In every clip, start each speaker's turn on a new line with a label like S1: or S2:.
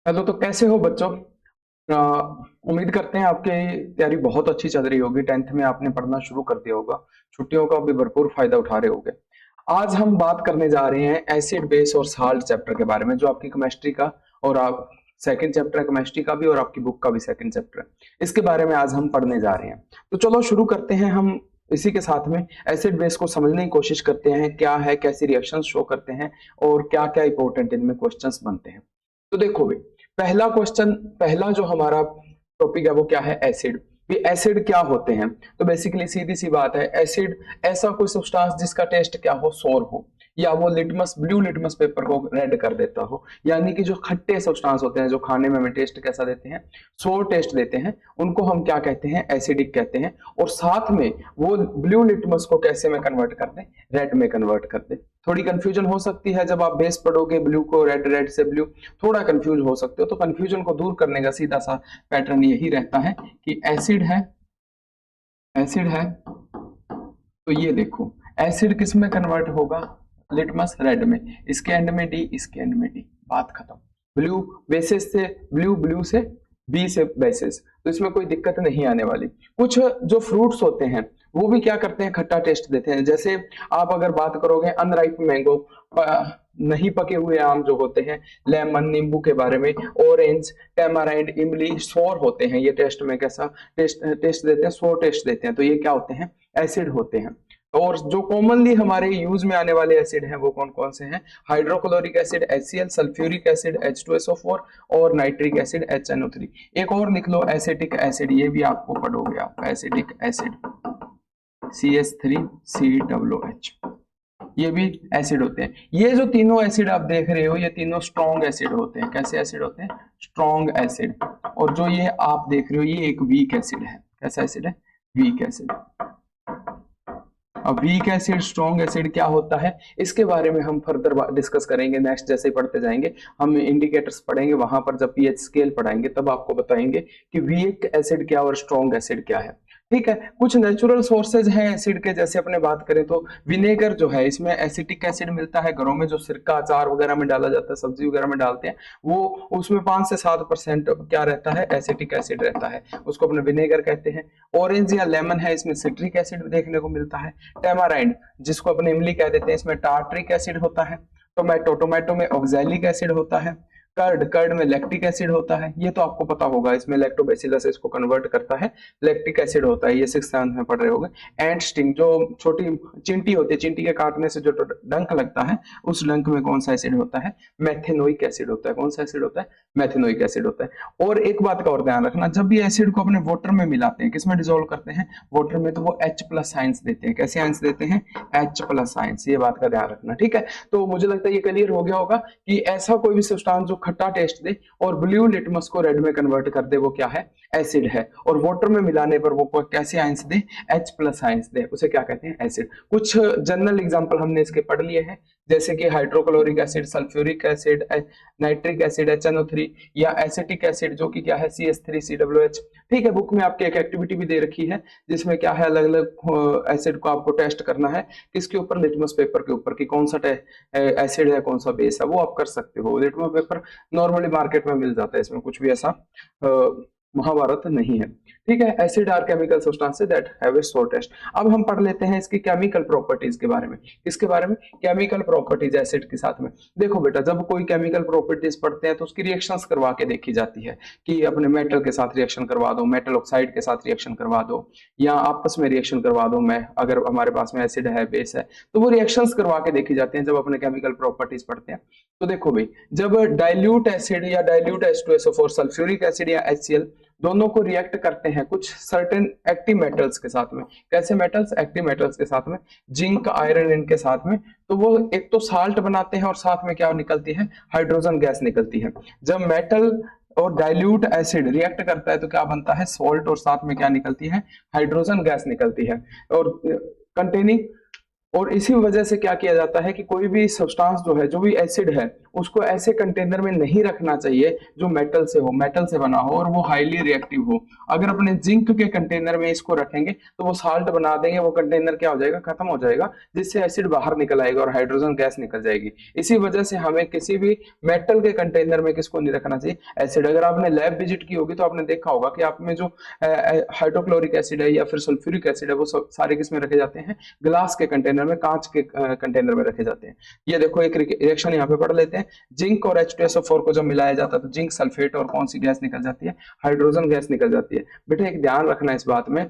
S1: Hello, तो कैसे हो बच्चों। उम्मीद करते हैं आपकी तैयारी बहुत अच्छी चल रही होगी। टेंथ में आपने पढ़ना शुरू कर दिया होगा। छुट्टियों का भी भरपूर फायदा उठा रहे होगे। आज हम बात करने जा रहे हैं एसिड बेस और साल्ट चैप्टर के बारे में, जो आपकी केमिस्ट्री का और आप सेकंड चैप्टर है केमिस्ट्री का भी, और आपकी बुक का भी सेकंड चैप्टर है। इसके बारे में आज हम पढ़ने जा रहे हैं। तो चलो शुरू करते हैं हम। इसी के साथ में एसिड बेस को समझने की कोशिश करते हैं, क्या है, कैसी रिएक्शंस शो करते हैं और क्या क्या इंपॉर्टेंट इनमें क्वेश्चंस बनते हैं। तो देखो भाई, पहला क्वेश्चन, पहला जो हमारा टॉपिक है वो क्या है, एसिड। ये एसिड क्या होते हैं? तो बेसिकली सीधी सी बात है, एसिड ऐसा कोई सब्सटेंस जिसका टेस्ट क्या हो, सोर हो, या वो लिटमस ब्लू लिटमस पेपर को रेड कर देता हो। यानी कि जो खट्टे सब्सटेंस होते हैं, जो खाने में हमें टेस्ट कैसा देते हैं, सोर टेस्ट देते हैं, उनको हम क्या कहते हैं, एसिडिक कहते हैं। और साथ में वो ब्लू लिटमस को कैसे में कन्वर्ट कर दें, रेड में कन्वर्ट कर दें। थोड़ी कंफ्यूजन हो सकती है जब आप बेस पढ़ोगे, ब्लू को रेड, रेड से ब्लू, थोड़ा कंफ्यूज हो सकते हो। तो कंफ्यूजन को दूर करने का सीधा सा पैटर्न यही रहता है कि एसिड है, एसिड है, तो ये देखो, एसिड किस में कन्वर्ट होगा, लिटमस रेड में। इसके एंड में डी, इसके एंड में डी, बात खत्म। ब्लू बेसिस से ब्लू, ब्लू से बी से बेसिस, तो इसमें कोई दिक्कत नहीं आने वाली। कुछ जो फ्रूट्स होते हैं वो भी क्या करते हैं, खट्टा टेस्ट देते हैं। जैसे आप अगर बात करोगे अनराइप मैंगो, नहीं पके हुए आम जो होते हैं, लेमन नींबू के बारे में, ऑरेंज, टेमाराइंड, इमली, सोर होते हैं। ये टेस्ट में कैसा टेस्ट देते हैं, सोर टेस्ट देते हैं। तो ये क्या होते हैं, एसिड होते हैं। और जो कॉमनली हमारे यूज में आने वाले एसिड हैं वो कौन कौन से हैं, hydrochloric acid HCl, sulphuric acid H2SO4 और नाइट्रिक एसिड HNO3। एक और लिख लो, एसिटिक एसिड, ये भी आपको पढ़ोगे आप, एसिटिक एसिड CH3COOH, ये भी एसिड होते हैं। ये जो तीनों एसिड आप देख रहे हो, ये तीनों स्ट्रॉन्ग एसिड होते हैं। कैसे एसिड होते हैं, स्ट्रॉन्ग एसिड। और जो ये आप देख रहे हो, ये एक वीक एसिड है। कैसा एसिड है, वीक एसिड। अब वीक एसिड, स्ट्रॉन्ग एसिड क्या होता है, इसके बारे में हम फर्दर डिस्कस करेंगे नेक्स्ट, जैसे ही पढ़ते जाएंगे। हम इंडिकेटर्स पढ़ेंगे, वहां पर जब पीएच स्केल पढ़ाएंगे तब आपको बताएंगे कि वीक एसिड क्या और स्ट्रॉन्ग एसिड क्या है। ठीक है। कुछ नेचुरल सोर्सेज हैं एसिड के, जैसे अपने बात करें तो विनेगर जो है, इसमें एसिटिक एसिड मिलता है। घरों में जो सिरका अचार वगैरह में डाला जाता है, सब्जी वगैरह में डालते हैं, वो उसमें 5 से 7% क्या रहता है, एसिटिक एसिड रहता है। उसको अपने विनेगर कहते हैं। ऑरेंज या लेमन है, इसमें सिट्रिक एसिड देखने को मिलता है। टेमाराइंड, जिसको अपने इमली कह देते हैं, इसमें टार्ट्रिक एसिड होता है। टोमेटो, टोमेटो में ऑक्सैलिक एसिड होता है। कर्ड, कर्ड में लैक्टिक एसिड होता है। ये तो आपको पता होगा, इसमें लैक्टोबैसिलस इसको कन्वर्ट करता है, लैक्टिक एसिड होता है। ये 6th-7th में पढ़ रहे होगे। एंड स्टिंग, जो छोटी चिंटी होती है, चिंटी के काटने से जो डंक लगता है, उस डंक में कौन सा एसिड होता है, मेथेनोइक एसिड होता है। कौन सा एसिड होता है, मेथेनोइक एसिड होता है। और एक बात का और ध्यान रखना, जब भी एसिड को अपने वाटर में मिलाते हैं, किसमें डिसॉल्व करते हैं, वाटर में, तो वो H+ आयंस देते हैं। कैसे आयंस देते हैं, H+ आयंस। ये बात का ध्यान रखना, ठीक है। तो मुझे लगता है ये क्लियर हो गया होगा कि ऐसा कोई भी सब्सटेंस जो खट्टा टेस्ट दे और ब्लू लिटमस को रेड में कन्वर्ट कर दे, वो क्या है, एसिड है। और वाटर में मिलाने पर वो कैसे आयंस दे, H+ आयंस दे, उसे क्या कहते हैं, एसिड। कुछ जनरल एग्जांपल हमने इसके पढ़ लिए हैं, जैसे कि hydrochloric acid, sulphuric acid, nitric acid HNO3, या एसिटिक एसिड जो कि क्या है, CH3COOH। ठीक है। बुक में आपकी एक एक्टिविटी भी दे रखी है जिसमें क्या है, अलग अलग एसिड को आपको टेस्ट करना है। किसके ऊपर, लिटमस पेपर के ऊपर, कि कौन सा एसिड है, कौन सा बेस है, वो आप कर सकते हो। लिटमस पेपर नॉर्मली मार्केट में मिल जाता है, इसमें कुछ भी ऐसा महाभारत नहीं है। ठीक है। Acid are chemical substances that have a sour taste. अब हम पढ़ लेते हैं इसकी केमिकल प्रॉपर्टीज के बारे में। किसके बारे में, केमिकल प्रॉपर्टीज एसिड के साथ में। देखो बेटा, जब कोई केमिकल प्रॉपर्टीज पढ़ते हैं तो उसकी रिएक्शंस करवा के देखी जाती है, कि अपने मेटल के साथ रिएक्शन करवा दो, मेटल ऑक्साइड के साथ रिएक्शन करवा दो, या आपस में रिएक्शन करवा दो। मैं अगर हमारे पास में एसिड है, बेस है, तो वो रिएक्शंस करवा के देखी जाती हैं जब अपने केमिकल प्रॉपर्टीज पढ़ते हैं। तो देखो भाई, जब डाइल्यूट एसिड या डाइल्यूट H2SO4, सल्फ्यूरिक एसिड या HCl, दोनों को रिएक्ट करते हैं कुछ सर्टेन एक्टिव मेटल्स के साथ में। कैसे मेटल्स, एक्टिव मेटल्स के साथ में, जिंक, आयरन, इनके साथ में, तो वो एक तो साल्ट बनाते हैं और साथ में क्या निकलती है, हाइड्रोजन गैस निकलती है। जब मेटल और डाइल्यूट एसिड रिएक्ट करता है तो क्या बनता है, सॉल्ट, और साथ में क्या निकलती है, हाइड्रोजन गैस निकलती है। और कंटेनिंग और इसी वजह से क्या किया जाता है कि कोई भी सब्सटेंस जो है, जो भी एसिड है, उसको ऐसे कंटेनर में नहीं रखना चाहिए जो मेटल से हो, मेटल से बना हो और वो हाईली रिएक्टिव हो। अगर अपने जिंक के कंटेनर में इसको रखेंगे तो वो साल्ट बना देंगे, वो कंटेनर क्या हो जाएगा, खत्म हो जाएगा, जिससे एसिड बाहर निकल आएगा और हाइड्रोजन गैस निकल जाएगी। इसी वजह से हमें किसी भी मेटल के कंटेनर में किसको नहीं रखना चाहिए, एसिड। अगर आपने लैब विजिट की होगी तो आपने देखा होगा कि आप में जो हाइड्रोक्लोरिक एसिड है या फिर सल्फ्यूरिक एसिड है, वो सारे किस में रखे जाते हैं, ग्लास के कंटेनर में, कांच के कंटेनर में रखे जाते हैं। ये देखो एक रिएक्शन यहाँ पे पढ़ लेते हैं। जिंक और H2SO4 को जब मिलाया जाता है तो जिंक सल्फेट और कौन सी गैस निकल जाती है, हाइड्रोजन गैस निकल जाती है। बेटा एक ध्यान रखना इस बात में,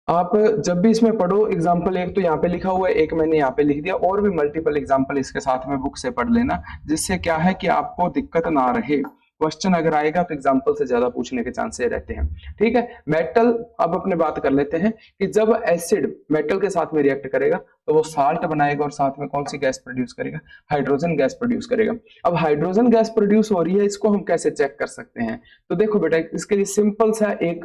S1: आप जब भी इसमें पढ़ो, एग्जाम्पल एक तो यहाँ पे लिखा हुआ है, एक मैंने यहाँ पे लिख दिया, और भी मल्टीपल एग्जाम्पल इसके साथ में बुक से पढ़ लेना, जिससे क्या है कि आपको दिक्कत ना रहे। क्वेश्चन अगर आएगा तो एग्जाम्पल से ज्यादा पूछने के चांसेस रहते हैं। ठीक है, मेटल, अब अपने बात कर लेते हैं कि जब एसिड मेटल के साथ में रिएक्ट करेगा तो वो साल्ट बनाएगा और साथ में कौन सी गैस प्रोड्यूस करेगा, हाइड्रोजन गैस प्रोड्यूस करेगा। अब हाइड्रोजन गैस प्रोड्यूस हो रही है, इसको हम कैसे चेक कर सकते हैं? तो देखो बेटा, इसके लिए सिंपल सा एक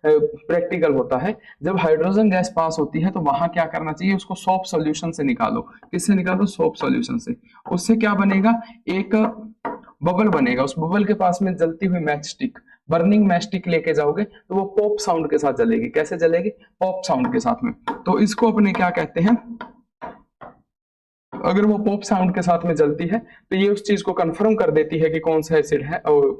S1: प्रैक्टिकल होता है। जब हाइड्रोजन गैस पास होती है तो वहां क्या करना चाहिए, उसको सोप सॉल्यूशन से निकालो। किससे निकालो? सोप सॉल्यूशन से। उससे क्या बनेगा, एक बबल बनेगा, उस बबल के पास में जलती हुई match stick, burning match stick लेके जाओगे तो वो पॉप साउंड के साथ जलेगी। कैसे जलेगी? पॉप साउंड के साथ में। तो इसको अपने क्या कहते हैं, अगर वो पॉप साउंड के साथ में जलती है तो ये उस चीज को कंफर्म कर देती है कि कौन सा एसिड है और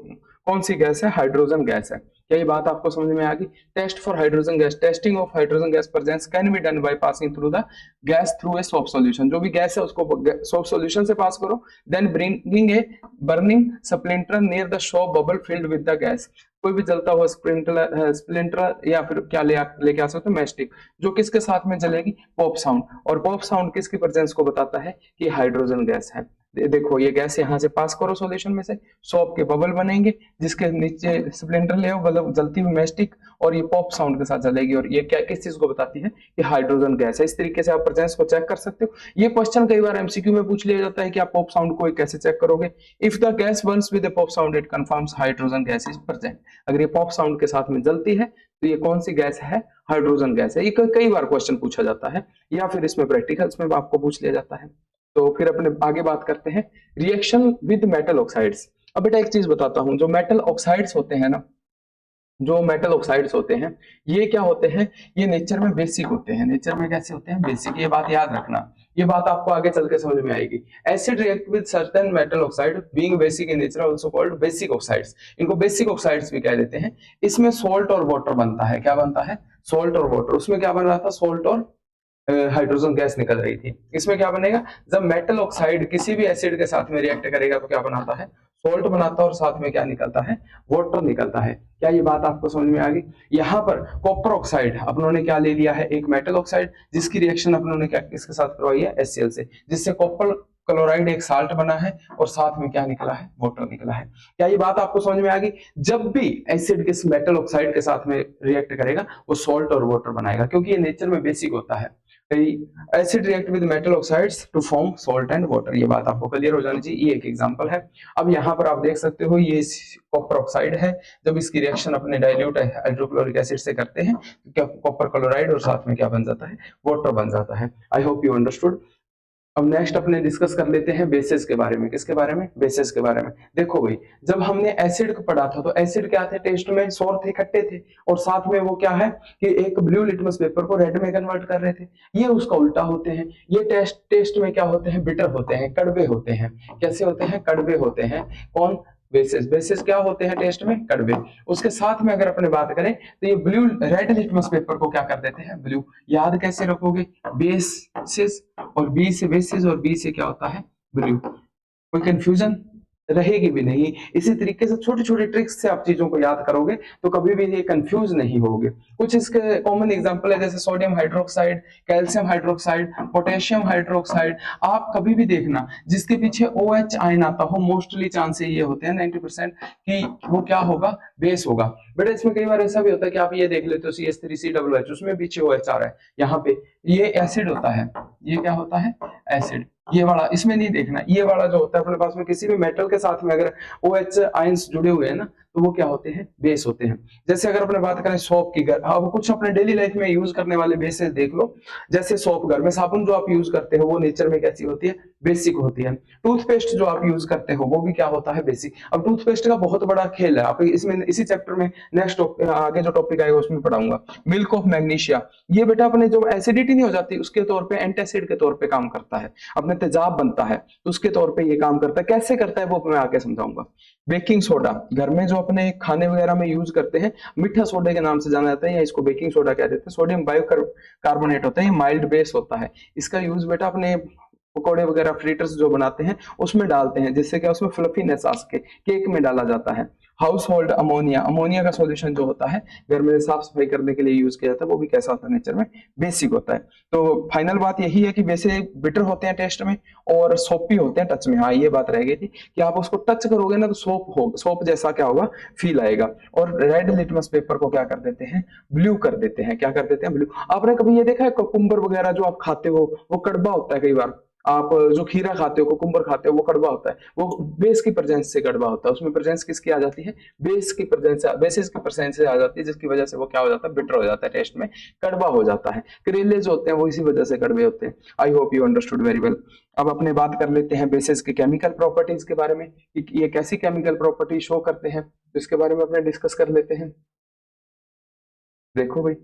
S1: कौन सी गैस है, हाइड्रोजन गैस है। क्या ये बात आपको समझ में आ गई? Test for hydrogen gas, testing of hydrogen gas presence can be done by passing through the gas through a soap solution. जो भी गैस है उसको सोप सॉल्यूशन से पास करो, then bringing a burning splinter near the soap bubble filled with the gas. कोई भी जलता हुआ स्प्लिंटर या फिर क्या लेके आ सकते हो, मैस्टिक, जो किसके साथ में जलेगी, पॉप साउंड। और पॉप साउंड किसकी प्रेजेंस को बताता है कि हाइड्रोजन गैस है। देखो ये गैस यहाँ से पास करो सॉल्यूशन में से, सोप के बबल बनेंगे जिसके नीचे स्प्लिंटर ले आओ, मतलब जलती हुई मैस्टिक, और ये पॉप साउंड के साथ जलेगी, और ये क्या किस चीज को बताती है कि हाइड्रोजन गैस है। इस तरीके से आप प्रेजेंस को चेक कर सकते हो। ये क्वेश्चन कई बार एमसीक्यू में पूछ लिया जाता है कि आप पॉप साउंड को कैसे चेक करोगे। If the gas Burns with pop sound it confirms hydrogen gas is present. अगर ये पॉप साउंड के साथ में जलती है तो ये कौन सी गैस है, हाइड्रोजन गैस है। ये कई बार क्वेश्चन पूछा जाता है, या फिर इसमें प्रैक्टिकल्स में आपको पूछ लिया जाता है। तो फिर अपने आगे बात करते हैं रिएक्शन विद मेटल ऑक्साइड्स। अब बेटा एक चीज बताता हूं, जो मेटल ऑक्साइड्स होते हैं ना, जो मेटल ऑक्साइड्स होते हैं, ये क्या होते हैं, ये नेचर में बेसिक होते हैं। नेचर में कैसे होते हैं, बेसिक। ये बात याद रखना, ये बात आपको आगे चल के समझ में आएगी। Acid react with certain metal oxide being basic in nature also called basic oxides. इनको बेसिक ऑक्साइड्स भी कह देते हैं। इसमें सॉल्ट और वाटर बनता है। क्या बनता है? सॉल्ट और वाटर। उसमें क्या बन रहा था, सॉल्ट और हाइड्रोजन गैस निकल रही थी। इसमें क्या बनेगा, जब मेटल ऑक्साइड किसी भी एसिड के साथ में रिएक्ट करेगा तो क्या बनाता है, सॉल्ट बनाता है, और साथ में क्या निकलता है, वाटर निकलता है। क्या ये बात आपको समझ में आ गई? यहाँ पर कॉपर ऑक्साइड अपनों ने क्या ले लिया है, एक मेटल ऑक्साइड, जिसकी रिएक्शन अपनों ने क्या किसके साथ करवाई है, HCl से, जिससे कॉपर क्लोराइड एक साल्ट बना है और साथ में क्या निकला है, वाटर निकला है। क्या ये बात आपको समझ में आ गई? जब भी एसिड किस मेटल ऑक्साइड के साथ में रिएक्ट करेगा वो सॉल्ट और वाटर बनाएगा, क्योंकि ये नेचर में बेसिक होता है। Acid react with metal oxides to form salt and water. ये बात आपको क्लियर हो जानी चाहिए। ये एक एग्जांपल है। अब यहाँ पर आप देख सकते हो ये कॉपर ऑक्साइड है। जब इसकी रिएक्शन अपने डाइल्यूट हाइड्रोक्लोरिक एसिड से करते हैं तो क्या कॉपर क्लोराइड और साथ में क्या बन जाता है, वाटर बन जाता है। I hope you understood. अब नेक्स्ट अपने डिस्कस कर लेते हैं बेसिस के बारे में। किसके बारे में? बेसिस के बारे में। देखो भाई, जब हमने एसिड को पढ़ा था तो एसिड क्या थे, टेस्ट में सोर थे, खट्टे थे, और साथ में वो क्या है कि एक ब्लू लिटमस पेपर को रेड में कन्वर्ट कर रहे थे। ये उसका उल्टा होते हैं। ये टेस्ट में क्या होते हैं, बिटर होते हैं, कड़वे होते हैं। कैसे होते हैं, कड़वे होते हैं। कौन? बेसिस। बेसिस क्या होते हैं टेस्ट में, कड़वे। उसके साथ में अगर अपने बात करें तो ये ब्लू रेड लिटमस पेपर को क्या कर देते हैं, ब्लू। याद कैसे रखोगे, बेसिस और बी से बेसिस और बी से क्या होता है, ब्लू। कोई कंफ्यूजन रहेगी भी नहीं। इसी तरीके से छोटी छोटी ट्रिक्स से आप चीजों को याद करोगे तो कभी भी ये कंफ्यूज नहीं होगे। कुछ इसके कॉमन एग्जांपल है, जैसे sodium hydroxide, calcium hydroxide, potassium hydroxide. आप कभी भी देखना जिसके पीछे OH आयन आता हो, मोस्टली चांसेस ये होते हैं 90% कि वो क्या होगा, बेस होगा। बेटा इसमें कई बार ऐसा भी होता है कि आप ये देख लेते हो CH3COOH, उसमें पीछे OH आ रहा है। यहाँ पे ये एसिड होता है, ये क्या होता है, एसिड। ये वाला इसमें नहीं देखना, ये वाला जो होता है अपने पास में किसी भी मेटल के साथ में अगर OH आयंस जुड़े हुए हैं ना, तो वो क्या होते हैं, बेस होते हैं। जैसे अगर अपने बात करें सोप की, अब कुछ अपने डेली लाइफ में यूज करने वाले बेसेस देख लो। जैसे सोप, घर में साबुन जो आप यूज करते हो वो नेचर में कैसी होती है, बेसिक होती है। टूथपेस्ट जो आप यूज करते हो वो भी क्या होता है, बेसिक। अब टूथपेस्ट का बहुत बड़ा खेल है, आप इसमें इसी चैप्टर में नेक्स्ट आगे जो टॉपिक आएगा उसमें पढ़ाऊंगा। मिल्क ऑफ मैग्नीशिया, ये बेटा अपने जो एसिडिटी नहीं हो जाती उसके तौर पे एंटासिड के तौर पे काम करता है, अपने तेजाब बनता है तो उसके तौर पे ये काम करता है। कैसे करता है वो मैं आगे समझाऊंगा। बेकिंग सोडा, घर में जो अपने खाने वगैरह में यूज करते हैं, मीठा सोडा के नाम से जाना जाता है या इसको बेकिंग सोडा कह देते हैं। सोडियम बाइकार्बोनेट होता है, ये माइल्ड बेस होता है। इसका यूज बेटा अपने पकौड़े वगैरह फ्रीटर्स जो बनाते हैं उसमें डालते हैं, जिससे क्या उसमें फ्लफीनेस आ सके। केक में डाला जाता है। हाउस होल्ड अमोनिया, अमोनिया का सॉल्यूशन जो होता है घर में साफ सफाई करने के लिए यूज किया जाता है, वो भी कैसा होता है, नेचर में बेसिक होता है। तो फाइनल बात यही है कि वैसे बिटर होते हैं टेस्ट में और सोपी होते हैं टच में। हाँ ये बात रह गई थी कि आप उसको टच करोगे ना तो सोप जैसा क्या होगा, फील आएगा। और रेड लिटमस पेपर को क्या कर देते हैं, ब्लू कर देते हैं। क्या कर देते हैं, ब्लू। आपने कभी ये देखा है कुकुम्बर वगैरह जो आप खाते हो वो कड़वा होता है कई बार। आप जो खीरा खाते हो, कुकुम्बर खाते हो, वो कड़वा होता है, वो बेस की प्रेजेंस से कड़वा होता है। उसमें प्रेजेंस किसकी आ जाती है, बेस की प्रेजेंस, बेसिस की प्रेजेंस से आ जाती है, जिसकी वजह से वो क्या हो जाता है, बिटर हो जाता है, टेस्ट में कड़वा हो जाता है। करेले जो होते हैं वो इसी वजह से कड़वे होते हैं। I hope you understood very well. अब अपने बात कर लेते हैं बेसिस के केमिकल प्रॉपर्टीज के बारे में, कि ये कैसी केमिकल प्रॉपर्टी शो करते हैं, तो इसके बारे में अपने डिस्कस कर लेते हैं। देखो भाई,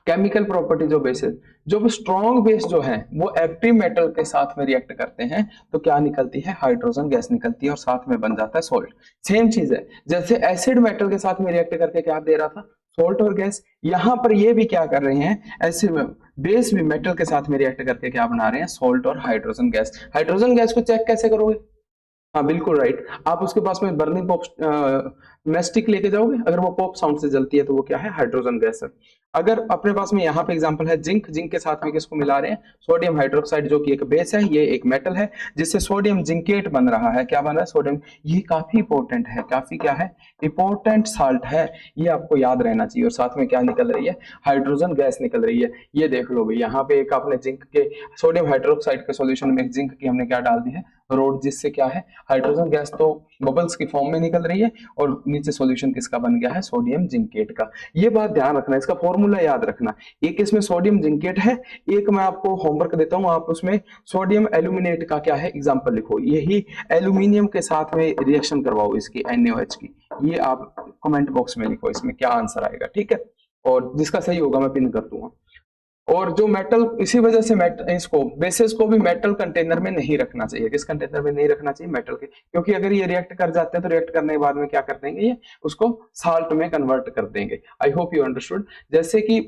S1: केमिकल प्रॉपर्टीज ऑफ बेसिस, जब स्ट्रॉन्ग बेस जो है वो एक्टिव मेटल के साथ में रिएक्ट करते हैं तो क्या निकलती है, हाइड्रोजन गैस निकलती है और साथ में बन जाता है सॉल्ट। सेम चीज है, जैसे एसिड मेटल के साथ में रिएक्ट करके क्या दे रहा था, सॉल्ट और गैस। यहां पर ये भी क्या कर रहे हैं, ऐसे बेस भी मेटल के साथ में रिएक्ट करके क्या बना रहे हैं, सॉल्ट और हाइड्रोजन गैस। हाइड्रोजन गैस को चेक कैसे करोगे, हाँ बिल्कुल राइट, आप उसके पास में बर्निंग पॉप मैस्टिक लेके जाओगे, अगर वो पॉप साउंड से जलती है तो वो क्या है, हाइड्रोजन गैस है। अगर अपने पास में यहाँ पे एग्जांपल है जिंक, जिंक के साथ में किसको मिला रहे हैं, सोडियम हाइड्रोक्साइड, जो कि एक बेस है, ये एक मेटल है जिससे सोडियम जिंकेट बन रहा है। क्या बन रहा है, सोडियम। ये काफी इंपॉर्टेंट है, काफी क्या है, इंपॉर्टेंट साल्ट है, ये आपको याद रहना चाहिए। और साथ में क्या निकल रही है, हाइड्रोजन गैस निकल रही है। ये देख लो भाई, यहाँ पे एक आपने जिंक के, सोडियम हाइड्रोक्साइड के सोल्यूशन में जिंक की हमने क्या डाल दी है, रोड, जिससे क्या है, हाइड्रोजन गैस तो बबल्स की फॉर्म में निकल रही है और नीचे सॉल्यूशन किसका बन गया है, सोडियम जिंकेट का। ये बात ध्यान रखना, इसका फॉर्मूला याद रखना। एक इसमें सोडियम जिंकेट है, एक मैं आपको होमवर्क देता हूं, आप उसमें सोडियम एल्यूमिनेट का क्या है एग्जांपल लिखो, यही एल्यूमिनियम के साथ में रिएक्शन करवाओ इसकी, NaOH की। ये आप कमेंट बॉक्स में लिखो इसमें क्या आंसर आएगा, ठीक है। और जिसका सही होगा मैं पिन कर दूंगा। और जो मेटल, इसी वजह से इसको बेसिस को भी मेटल कंटेनर में नहीं रखना चाहिए। किस कंटेनर में नहीं रखना चाहिए, मेटल के, क्योंकि अगर ये रिएक्ट कर जाते हैं तो रिएक्ट करने के बाद में क्या कर देंगे, ये उसको साल्ट में कन्वर्ट कर देंगे। I hope you understood. जैसे कि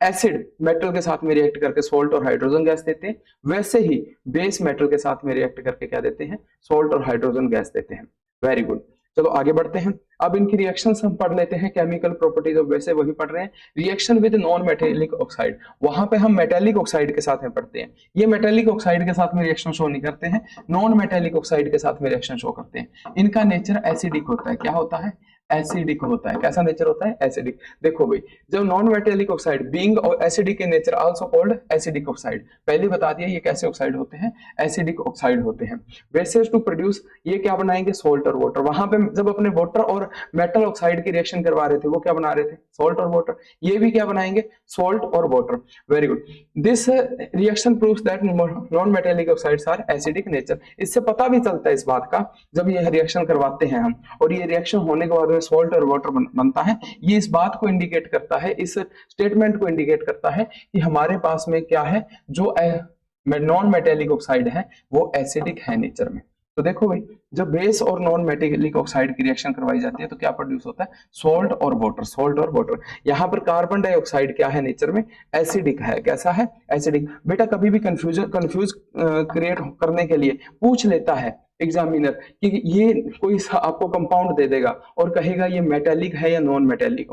S1: एसिड मेटल के साथ में रिएक्ट करके सॉल्ट और हाइड्रोजन गैस देते हैं, वैसे ही बेस मेटल के साथ में रिएक्ट करके क्या देते हैं, सॉल्ट और हाइड्रोजन गैस देते हैं। वेरी गुड, चलो आगे बढ़ते हैं। अब इनकी रिएक्शंस हम पढ़ लेते हैं, केमिकल प्रॉपर्टीज ऑफ, वैसे वही पढ़ रहे हैं। Reaction with non metallic oxide, वहां पे हम मेटेलिक ऑक्साइड के साथ में पढ़ते हैं, ये मेटेलिक ऑक्साइड के साथ में रिएक्शन शो नहीं करते हैं, नॉन मेटेलिक ऑक्साइड के साथ में रिएक्शन शो करते हैं। इनका नेचर एसिडिक होता है। क्या होता है, एसिडिक होता है। कैसा नेचर होता है, एसिडिक। देखो भाई, जब नॉन मेटेलिक ऑक्साइड बीइंग और acidic in nature also called acidic oxide, पहले बता दिया ये कैसे ऑक्साइड होते हैं, एसिडिक ऑक्साइड होते हैं। बेसिस टू प्रोड्यूस, ये क्या बनाएंगे, सॉल्ट और वाटर। वहां पे जब अपने वाटर और मेटल ऑक्साइड की रिएक्शन करवा रहे थे, वो क्या बना रहे थे, सॉल्ट और वाटर। ये भी क्या बनाएंगे, सॉल्ट और water. Very good. This reaction proves that non metallic oxides are acidic nature. इससे पता भी चलता है इस बात का, जब ये रिएक्शन करवाते हैं हम और ये रिएक्शन होने के बाद में सॉल्ट और वाटर बनता है, ये इस बात को इंडिकेट करता है, इस स्टेटमेंट को इंडिकेट करता है कि हमारे पास में क्या है, जो नॉन मेटेलिक ऑक्साइड है वो एसिडिक है नेचर में। तो देखो भाई, जब बेस और नॉन मेटेलिक ऑक्साइड की रिएक्शन करवाई जाती है तो क्या प्रोड्यूस होता है, सॉल्ट और वाटर, सॉल्ट और वाटर। यहाँ पर कार्बन डाइऑक्साइड क्या है नेचर में, एसिडिक है। कैसा है, एसिडिक। बेटा कभी भी कंफ्यूज क्रिएट करने के लिए पूछ लेता है एग्जामिनर कि ये कोई आपको कंपाउंड दे देगा और कहेगा ये मेटेलिक है या नॉन मेटेलिक,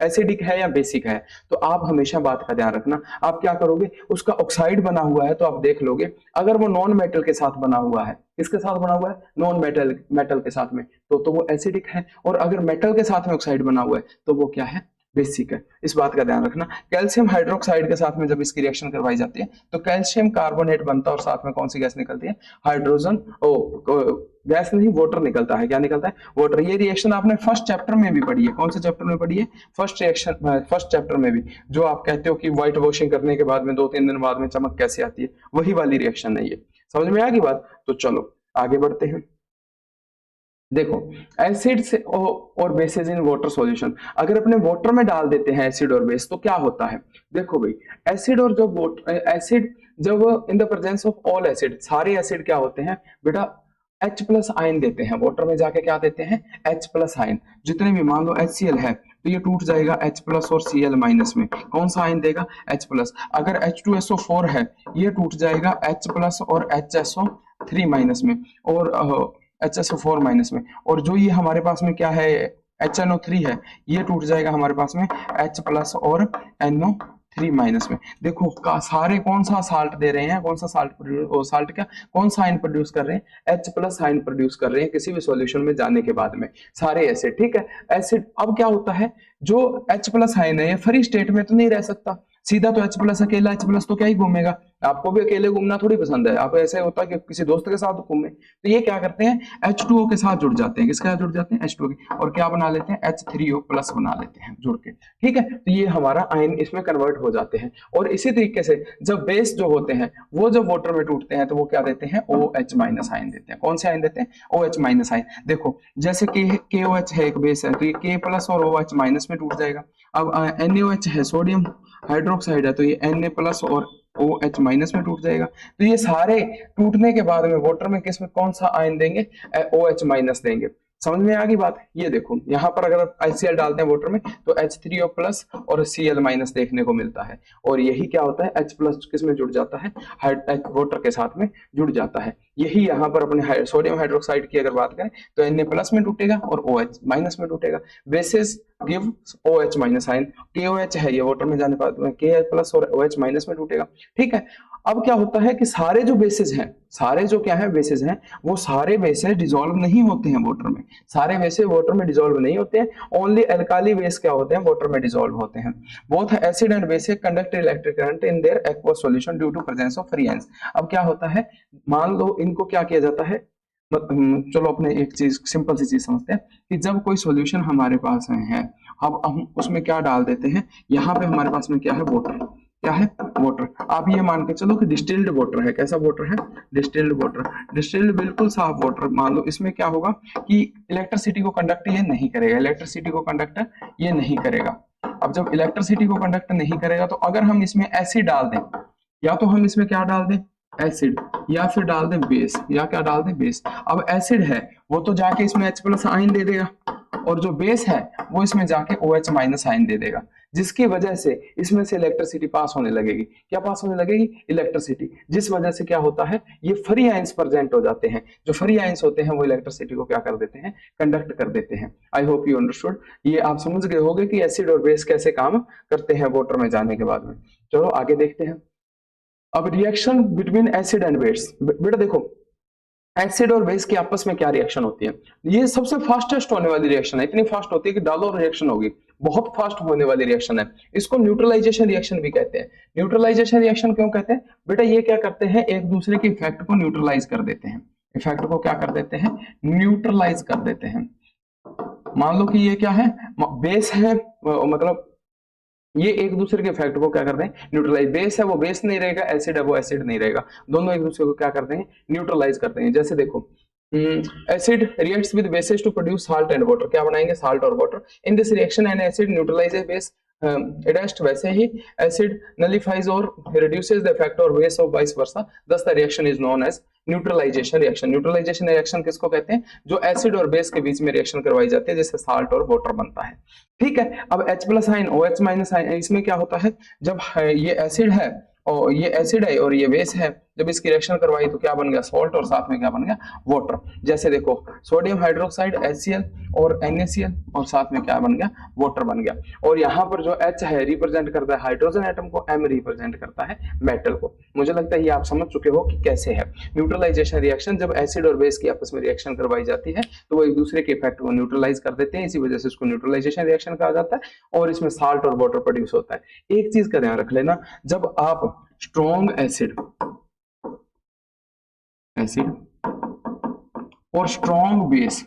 S1: एसिडिक है या बेसिक है, तो आप हमेशा बात का ध्यान रखना। आप क्या करोगे, उसका ऑक्साइड बना हुआ है तो आप देख लोगे, अगर वो नॉन मेटल के साथ बना हुआ है, किसके साथ बना हुआ है, नॉन मेटल मेटल के साथ में, तो वो एसिडिक है। और अगर मेटल के साथ में ऑक्साइड बना हुआ है तो वो क्या है, बेसिक है, इस बात का ध्यान रखना। कैल्शियम हाइड्रोक्साइड के साथ में जब इसकी रिएक्शन करवाई जाती है तो कैल्शियम कार्बोनेट बनता है और साथ में कौन सी गैस निकलती है, हाइड्रोजन गैस नहीं, वाटर निकलता है। क्या निकलता है, वाटर। ये रिएक्शन आपने फर्स्ट चैप्टर में भी पढ़ी है। कौन से चैप्टर में पढ़ी है, फर्स्ट चैप्टर में भी, जो आप कहते हो कि व्हाइट वॉशिंग करने के बाद में 2-3 दिन बाद में चमक कैसे आती है, वही वाली रिएक्शन है ये। समझ में आ गई बात? तो चलो आगे बढ़ते हैं। देखो, एसिड्स और बेसेस इन वाटर सॉल्यूशन, अगर अपने वाटर में डाल देते हैं एसिड और बेस तो क्या होता है। देखो भाई, एसिड और एसिड जब in the presence of all acid, सारे एसिड क्या होते हैं बेटा, H प्लस आयन देते हैं वाटर में जाके। क्या देते हैं, H प्लस आयन। जितने भी, मान लो HCl है तो ये टूट जाएगा H प्लस और Cl माइनस में, कौन सा आयन देगा, H प्लस। अगर H2SO4 है ये टूट जाएगा H प्लस और HSO3 माइनस में, और HSO4 माइनस में। और जो ये हमारे पास में क्या है, HNO3 है, ये टूट जाएगा हमारे पास में H प्लस और NO3 माइनस में। देखो सारे कौन सा साल्ट दे रहे हैं, कौन सा साल्ट क्या, कौन सा आयन प्रोड्यूस कर रहे हैं, H प्लस आयन प्रोड्यूस कर रहे हैं किसी भी सॉल्यूशन में जाने के बाद में, सारे एसिड। ठीक है, एसिड। अब क्या होता है, जो H प्लस आयन है ये फ्री स्टेट में तो नहीं रह सकता, सीधा तो H प्लस, अकेला H प्लस तो क्या ही घूमेगा। आपको भी अकेले घूमना थोड़ी पसंद है, आप ऐसे होता है कि किसी दोस्त के साथ घूमे। तो ये क्या करते हैं, H2O के साथ जुड़ जाते हैं। किसके साथ जुड़ जाते हैं, H2O के, और क्या बना लेते हैं, H3O प्लस बना लेते हैं जुड़ के। ठीक है, तो ये हमारा आयन इसमें कन्वर्ट हो जाते हैं। और इसी तरीके से जब बेस जो होते हैं वो जब वाटर में टूटते हैं तो वो क्या देते हैं, OH माइनस आयन देते हैं। कौन से आयन देते हैं, OH माइनस आयन। देखो जैसे KOH है एक बेस है, तो ये K प्लस और OH माइनस में टूट जाएगा। अब NaOH है, सोडियम हाइड्रोक्साइड है, तो ये Na प्लस और OH माइनस में टूट जाएगा। तो ये सारे टूटने के बाद में वाटर में किस में कौन सा आयन देंगे, OH माइनस देंगे। समझ में आ गई बात। ये देखो यहाँ पर अगर HCl डालते हैं वाटर में तो H3O प्लस और Cl माइनस देखने को मिलता है। और यही क्या होता है, H प्लस किस में जुड़ जाता है, वाटर के साथ में जुड़ जाता है। यही यहाँ पर अपने सोडियम हाइड्रोक्साइड की अगर बात करें तो Na प्लस में टूटेगा और OH माइनस में टूटेगा। Basis give OH minus ion, KOH है ये वाटर में जाने पर K प्लस और OH माइनस में टूटेगा। ठीक है, अब क्या होता है कि सारे जो बेसिस हैं, सारे जो क्या है बेसिस हैं, वो सारे बेसिस डिसॉल्व नहीं होते हैं वाटर में। सारे बेसिस वाटर में डिसॉल्व नहीं होते हैं, ओनली अल्काली बेस क्या होते हैं, वाटर में डिसॉल्व होते हैं। Both acid and bases conduct electric current in their aqueous solution due to presence of free ions. अब क्या होता है, मान लो इनको क्या किया जाता है, चलो अपने एक चीज सिंपल सी चीज समझते हैं कि जब कोई सॉल्यूशन हमारे पास में है, अब हम उसमें क्या डाल देते हैं, यहाँ पे हमारे पास में क्या है, वाटर। क्या है, वाटर। आप ये मान के चलो कि डिस्टिल्ड वाटर है। कैसा वाटर है, डिस्टिल्ड वाटर। डिस्टिल्ड बिल्कुल साफ वाटर। मान लो इसमें क्या होगा कि इलेक्ट्रिसिटी को कंडक्ट ये नहीं करेगा, इलेक्ट्रिसिटी को कंडक्ट ये नहीं करेगा। अब जब इलेक्ट्रिसिटी को कंडक्ट नहीं करेगा तो अगर हम इसमें एसिड डाल दें, या तो हम इसमें क्या डाल दें, एसिड, या फिर डाल दें बेस, या क्या डाल दें, बेस। अब एसिड है वो तो जाके इसमें H प्लस आयन दे देगा, और जो बेस है वो इसमें जाके OH माइनस आयन दे देगा, जिसकी वजह से इसमें से इलेक्ट्रिसिटी पास होने लगेगी। क्या पास होने लगेगी, इलेक्ट्रिसिटी। जिस वजह से क्या होता है, ये फ्री आयंस प्रेजेंट हो जाते हैं। जो फ्री आयंस होते हैं वो इलेक्ट्रिसिटी को क्या कर देते हैं, कंडक्ट कर देते हैं। I hope you understood. ये आप समझ गए होंगे कि एसिड और बेस कैसे काम करते हैं वाटर में जाने के बाद में। चलो आगे देखते हैं। अब reaction between acid and base. बेटा देखो, एसिड और बेस की आपस में क्या रिएक्शन होती है, ये सबसे फास्टेस्ट होने वाली रिएक्शन है। इतनी फास्ट होती है कि डालो रिएक्शन होगी, बहुत फास्ट होने वाली रिएक्शन है। इसको न्यूट्रलाइजेशन रिएक्शन भी कहते हैं। न्यूट्रलाइजेशन रिएक्शन क्यों कहते हैं बेटा, ये क्या करते हैं, एक दूसरे के इफेक्ट को न्यूट्रलाइज कर देते हैं। इफेक्ट को क्या कर देते हैं, न्यूट्रलाइज कर देते हैं। मान लो कि ये क्या है, बेस है, मतलब ये एक दूसरे के इफेक्ट को क्या करते हैं, न्यूट्रलाइज। बेस है वो बेस नहीं रहेगा, एसिड है वो एसिड नहीं रहेगा, दोनों एक दूसरे को क्या करते हैं, न्यूट्रलाइज करते हैं। जैसे देखो, acid reacts with basis to produce salt and water. क्या बनाएंगे, साल्ट और water. In this reaction an acid neutralises base एडेस्ट, वैसे ही एसिड नलिफाइज और रिड्यूसेस द इफेक्ट और base of vice versa, thus the reaction is known as neutralisation reaction. Neutralisation reaction किसको कहते हैं, जो एसिड और बेस के बीच में रिएक्शन करवाई जाती है, जैसे साल्ट और वाटर बनता है। ठीक है, अब H plus ion OH minus ion, इसमें क्या होता है, जब ये एसिड है और ये एसिड है और ये बेस है, जब इसकी रिएक्शन करवाई तो क्या बन गया, सॉल्ट, और साथ में क्या बन गया, वाटर। जैसे देखो सोडियम हाइड्रोक्साइड HCl और NaCl, और साथ में क्या बन गया, वाटर बन गया। और यहाँ पर जो H है रिप्रेजेंट करता है हाइड्रोजन एटम को, M रिप्रेजेंट करता है मेटल को। मुझे लगता है ये आप समझ चुके हो कि कैसे है न्यूट्रलाइजेशन रिएक्शन। जब एसिड और बेस की आपस में रिएक्शन करवाई जाती है तो वो एक दूसरे के इफेक्ट को न्यूट्रलाइज कर देते हैं, इसी वजह से इसको न्यूट्रलाइजेशन रिएक्शन कहा जाता है, और इसमें साल्ट और वाटर प्रोड्यूस होता है। एक चीज का ध्यान रख लेना, जब आप स्ट्रॉन्ग एसिड और स्ट्रॉन्ग बेस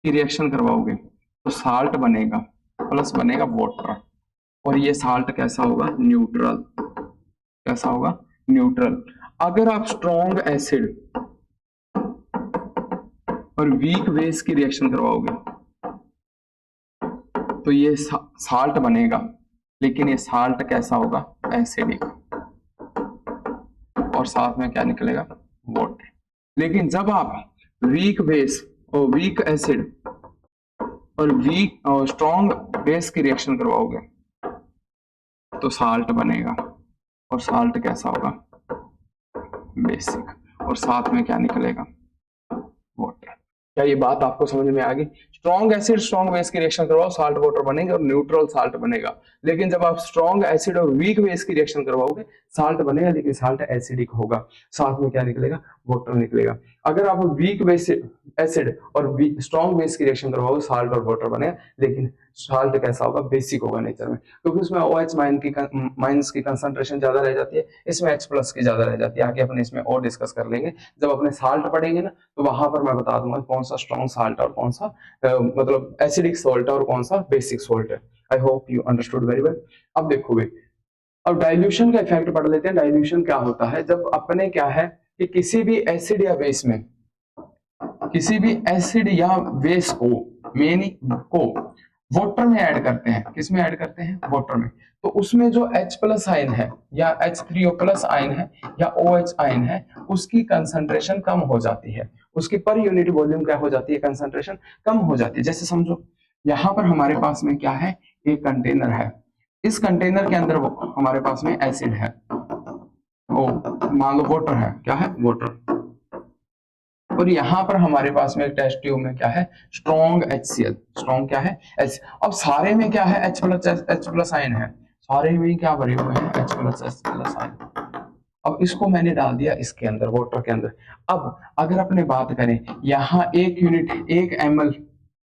S1: की रिएक्शन करवाओगे तो साल्ट बनेगा प्लस बनेगा वाटर, और ये साल्ट कैसा होगा, न्यूट्रल। कैसा होगा, न्यूट्रल। अगर आप स्ट्रॉन्ग एसिड और वीक बेस की रिएक्शन करवाओगे तो ये साल्ट बनेगा, लेकिन ये साल्ट कैसा होगा, एसिडिक, और साथ में क्या निकलेगा, वाटर। लेकिन जब आप वीक बेस और वीक एसिड और वीक और स्ट्रॉन्ग बेस की रिएक्शन करवाओगे तो साल्ट बनेगा, और साल्ट कैसा होगा, बेसिक, और साथ में क्या निकलेगा, वाटर। क्या ये बात आपको समझ में आ गई? स्ट्रॉन्ग एसिड स्ट्रॉन्ग बेस की रिएक्शन करवाओ, साल्ट वाटर बनेगा और न्यूट्रल साल्ट बनेगा। लेकिन जब आप स्ट्रॉन्ग एसिड और वीक बेस की रिएक्शन करवाओगे साल्ट बनेगा, लेकिन साल्ट एसिडिक होगा, साथ में क्या निकलेगा, वाटर निकलेगा। अगर आप वीक बेस एसिड और स्ट्रॉन्ग बेस की रिएक्शन करवाओगे साल्ट और वाटर बनेगा, लेकिन साल्ट कैसा होगा, बेसिक होगा नेचर में, क्योंकि उसमें OH माइनस की कंसंट्रेशन ज्यादा रह जाती है, इसमें H प्लस की ज्यादा रह जाती है। आगे अपने इसमें और डिस्कस कर लेंगे जब अपने साल्ट पढ़ेंगे ना, तो वहां पर मैं बता दूंगा कौन सा स्ट्रॉन्ग साल्ट और कौन सा मतलब एसिडिक सॉल्ट है और कौन सा बेसिक सॉल्ट है। I hope you understood very well. अब देखोगे, अब डाइल्यूशन का इफेक्ट पढ़ लेते हैं। डाइल्यूशन क्या होता है, जब अपने क्या है कि किसी भी एसिड या बेस में, किसी भी एसिड या बेस को वाटर में ऐड करते हैं, किस में ऐड करते हैं, वाटर में, तो उसमें जो H प्लस आयन है या H3O प्लस आयन है या OH आयन है, उसकी कंसंट्रेशन कम हो जाती है, उसकी पर यूनिट वॉल्यूम क्या हो जाती है, कंसंट्रेशन कम हो जाती है। जैसे समझो यहां पर हमारे पास में क्या है, एक कंटेनर है, इस कंटेनर के अंदर हमारे पास में एसिड है, ओ मान लो वाटर है, क्या है, वाटर, और यहां पर हमारे पास में एक टेस्ट ट्यूब में क्या है, स्ट्रॉन्ग HCl, स्ट्रॉन्ग क्या है, H। अब सारे में क्या है, H प्लस आयन है, सारे में क्या भरे हुए हैं, H प्लस आयन। अब इसको मैंने डाल दिया इसके अंदर, वाटर के अंदर। अब अगर अपने बात करें यहाँ 1 यूनिट 1 ml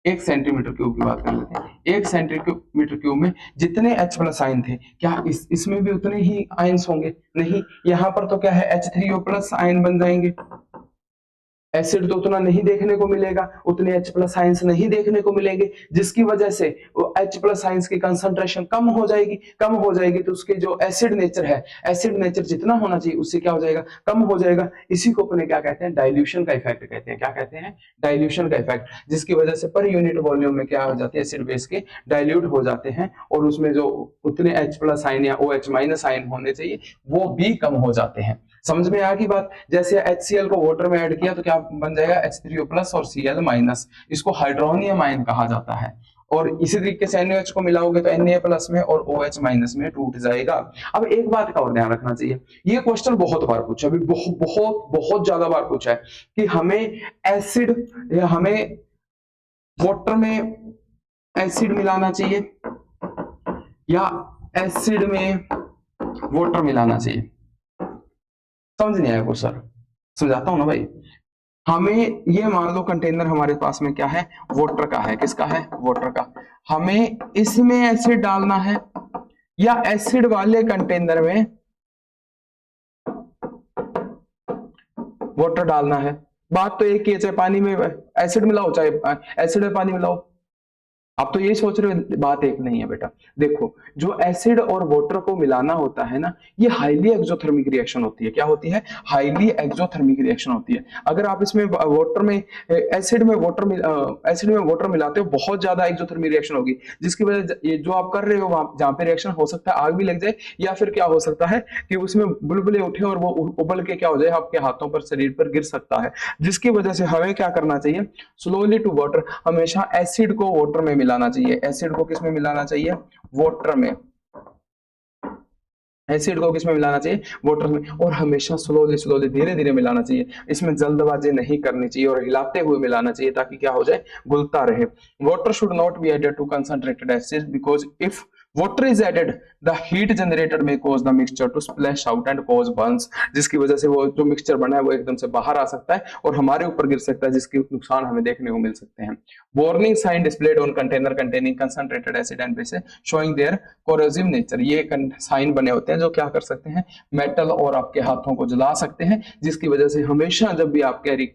S1: 1 सेंटीमीटर क्यूब की बात कर लेते हैं, 1 सेंटीमीटर क्यूब में जितने H प्लस आयन थे, क्या इसमें भी उतने ही आयन्स होंगे, नहीं, यहाँ पर तो क्या है, H3O प्लस आयन बन जाएंगे। एसिड तो उतना नहीं देखने को मिलेगा, उतने H प्लस आयंस नहीं देखने को मिलेंगे, जिसकी वजह से वो H प्लस आयंस की कंसंट्रेशन कम हो जाएगी, तो उसके जो एसिड नेचर है, एसिड नेचर जितना होना चाहिए उससे क्या हो जाएगा, कम हो जाएगा। इसी को अपने क्या कहते हैं, डाइल्यूशन का इफेक्ट कहते हैं। क्या कहते हैं, डाइल्यूशन का इफेक्ट, जिसकी वजह से पर यूनिट वॉल्यूम में क्या हो जाती है, एसिड बेस के डाइल्यूट हो जाते हैं, और उसमें जो उतने H प्लस आयन या OH माइनस आयन होने चाहिए वो भी कम हो जाते हैं। समझ में आ गई बात? जैसे HCl को वाटर में ऐड किया तो क्या बन जाएगा, H3O प्लस और Cl माइनस, इसको हाइड्रोनियम आयन कहा जाता है। और इसी तरीके से NaOH को मिलाओगे तो Na प्लस में और OH माइनस में टूट जाएगा। अब एक बात का और ध्यान रखना चाहिए, ये क्वेश्चन बहुत बार पूछा, अभी बहुत ज्यादा बार पूछा है कि हमें एसिड या हमें वाटर में एसिड मिलाना चाहिए या एसिड में वाटर मिलाना चाहिए। समझ नहीं आया कुछ सर, समझाता हूं ना भाई। हमें ये मान लो कंटेनर हमारे पास में क्या है, वाटर का है, किसका है, वाटर का। हमें इसमें एसिड डालना है या एसिड वाले कंटेनर में वाटर डालना है, बात तो एक ही है, चाहे पानी में एसिड मिलाओ चाहे एसिड में पानी मिलाओ। आप तो ये सोच रहे हो, बात एक नहीं है बेटा। देखो जो एसिड और वाटर को मिलाना होता है ना, ये हाईली एक्सोथर्मिक रिएक्शन होती है। क्या होती है, हाईली एक्सोथर्मिक रिएक्शन होती है। अगर आप इसमें वाटर में एसिड में वाटर मिलाते हो, बहुत ज्यादा एक्सोथर्मिक रिएक्शन होगी, जिसकी वजह ये जो आप कर रहे हो वहां जहां पे रिएक्शन हो सकता है आग भी लग जाए, या फिर क्या हो सकता है कि उसमें बुलबुले उठे और वो उबल के क्या हो जाए, आपके हाथों पर, शरीर पर गिर सकता है। जिसकी वजह से हमें क्या करना चाहिए, स्लोली टू वाटर, हमेशा एसिड को वाटर में मिलाना चाहिए। एसिड को किस में मिलाना चाहिए, वाटर में। एसिड को किसमें मिलाना चाहिए, वाटर में, और हमेशा स्लोली स्लोली धीरे धीरे मिलाना चाहिए, इसमें जल्दबाजी नहीं करनी चाहिए और हिलाते हुए मिलाना चाहिए ताकि क्या हो जाए, घुलता रहे। Water should not be added to concentrated acid because if water is added the heat generated may cause the mixture to splash out and cause burns, जिसकी वजह से वो जो मिक्सचर बना है वो एकदम से बाहर आ सकता है और हमारे ऊपर गिर सकता है, जिसके नुकसान हमें देखने को मिल सकते हैं। Warning sign displayed on container containing concentrated acid and base showing their corrosive nature, ये साइन बने होते हैं जो क्या कर सकते हैं, मेटल और आपके हाथों को जला सकते हैं, जिसकी वजह से हमेशा जब भी आप कैरी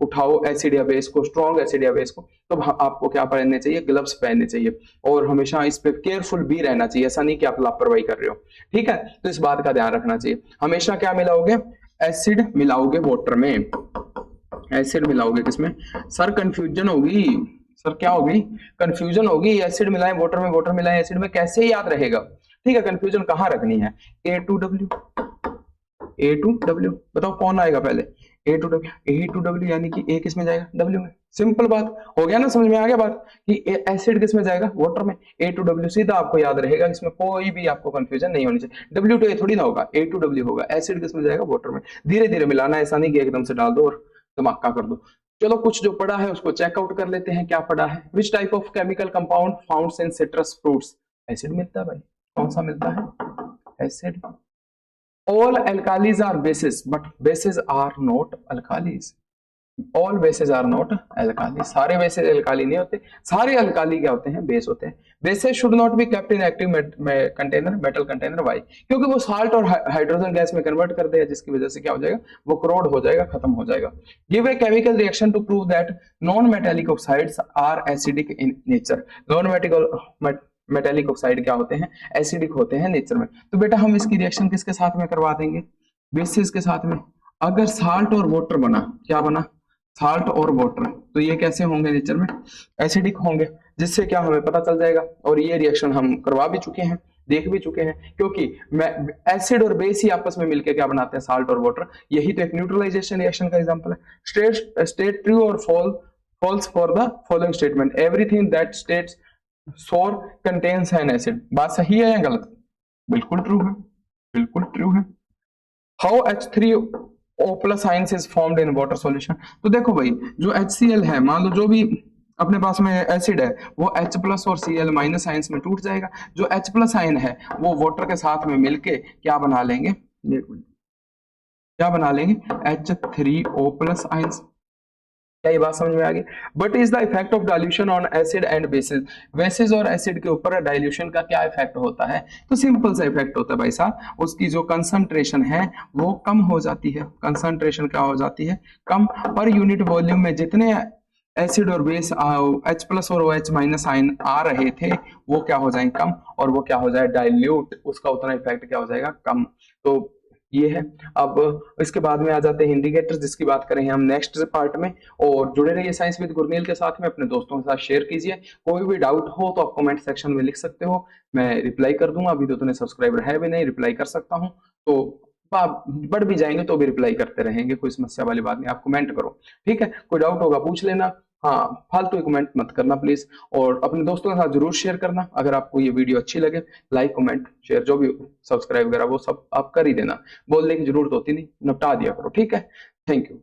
S1: उठाओ एसिड या बेस को, स्ट्रॉन्ग एसिड या बेस को, तो आपको क्या पहनने चाहिए, ग्लव्स पहनने चाहिए और हमेशा इस पे केयरफुल भी रहना चाहिए, ऐसा नहीं कि आप लापरवाही कर रहे हो, ठीक है। तो इस बात का ध्यान रखना चाहिए, हमेशा क्या मिलाओगे, एसिड मिलाओगे वाटर में, एसिड मिलाओगे किसमें, सर कंफ्यूजन होगी, सर क्या होगी, कंफ्यूजन होगी, एसिड मिलाएं वाटर में, वाटर मिलाएं एसिड में, कैसे याद रहेगा, ठीक है। कंफ्यूजन कहां रखनी है, A2W, A2W, बताओ कौन आएगा पहले, A2W, A2W यानी कि A किस में जाएगा, W में, सिंपल बात हो गया ना, समझ में आ गया बात कि एसिड किस में जाएगा, वाटर में, A2W सीधा आपको याद रहेगा, इसमें कोई भी आपको कंफ्यूजन नहीं होनी चाहिए, W तो A थोड़ी ना होगा, A2W होगा, एसिड किस में जाएगा, वाटर में, धीरे धीरे मिलाना, ऐसा नहीं कि एकदम से डाल दो और धमाका कर दो। चलो कुछ जो पढ़ा है उसको चेकआउट कर लेते हैं, क्या पढ़ा है, which type of chemical compound found in citrus fruits, acid मिलता है भाई, कौन सा मिलता है, acid. all alkalis are bases but bases are not alkalis, all bases are not alkalis, सारे bases alkali नहीं होते, सारे alkali क्या होते हैं, बेस होते हैं। bases should not be kept in active container, metal container, why, क्योंकि वो साल्ट और हाइड्रोजन गैस में कन्वर्ट कर देगा, जिसकी वजह से क्या हो जाएगा, वो क्रोड हो जाएगा, खत्म हो जाएगा। give a chemical reaction to prove that non metallic oxides are acidic in nature, non metallic oxide क्या होते हैं, एसिडिक होते हैं नेचर में। तो बेटा हम इसकी रिएक्शन किसके साथ में करवा देंगे, बेसिस के साथ में। अगर साल्ट और वाटर बना, क्या बना, साल्ट और वाटर, तो ये कैसे होंगे नेचर में, एसिडिक होंगे, जिससे क्या हमें पता चल जाएगा। और ये रिएक्शन हम करवा भी चुके हैं, देख भी चुके हैं, क्योंकि एसिड और बेस ही आपस में मिलकर क्या बनाते हैं, साल्ट और वाटर, यही तो एक न्यूट्रलाइजेशन रिएक्शन का एग्जांपल है। स्टेट ट्रू और false for the following statement, everything that states sour contains an acid, बात सही है या गलत, बिल्कुल ट्रू है, बिल्कुल ट्रू है। How H3O plus ions is formed in water solution, तो देखो भाई जो HCl है, मान लो जो भी अपने पास में एसिड है वो H प्लस और Cl माइनस आयंस में टूट जाएगा, जो H प्लस आयन है वो वाटर के साथ में मिलके क्या बना लेंगे, क्या बना लेंगे, H3O प्लस आयंस, क्या ये बात समझ में आ गई। But is the effect of dilution on acid and basis, basis और एसिड के ऊपर डाइल्यूशन का क्या इफेक्ट होता है, तो सिंपल सा इफेक्ट होता है भाई साहब, उसकी जो कंसंट्रेशन है वो कम हो जाती है, कंसंट्रेशन क्या हो जाती है, कम, पर यूनिट वॉल्यूम में जितने एसिड और बेस H प्लस और OH माइनस आयन आ रहे थे वो क्या हो जाएंगे, कम, और वो क्या हो जाए, डाइल्यूट, उसका उतना इफेक्ट क्या हो जाएगा, कम। तो ये है। अब इसके बाद में आ जाते हैं इंडिकेटर्स, जिसकी बात करेंगे हम नेक्स्ट पार्ट में, और जुड़े रहिए साइंस विद गुरनील के साथ में, अपने दोस्तों के साथ शेयर कीजिए। कोई भी डाउट हो तो आप कमेंट सेक्शन में लिख सकते हो, मैं रिप्लाई कर दूंगा। अभी तो उतने सब्सक्राइबर है भी नहीं, रिप्लाई कर सकता हूँ, तो आप बढ़ भी जाएंगे तो भी रिप्लाई करते रहेंगे, कोई समस्या वाली बात नहीं, आप कमेंट करो, ठीक है। कोई डाउट होगा पूछ लेना, हाँ फालतू कमेंट मत करना प्लीज, और अपने दोस्तों के साथ जरूर शेयर करना। अगर आपको ये वीडियो अच्छी लगे, लाइक कमेंट शेयर जो भी सब्सक्राइब वगैरह वो सब आप कर ही देना, बोलने की जरूरत होती नहीं, निपटा दिया करो, ठीक है। Thank you.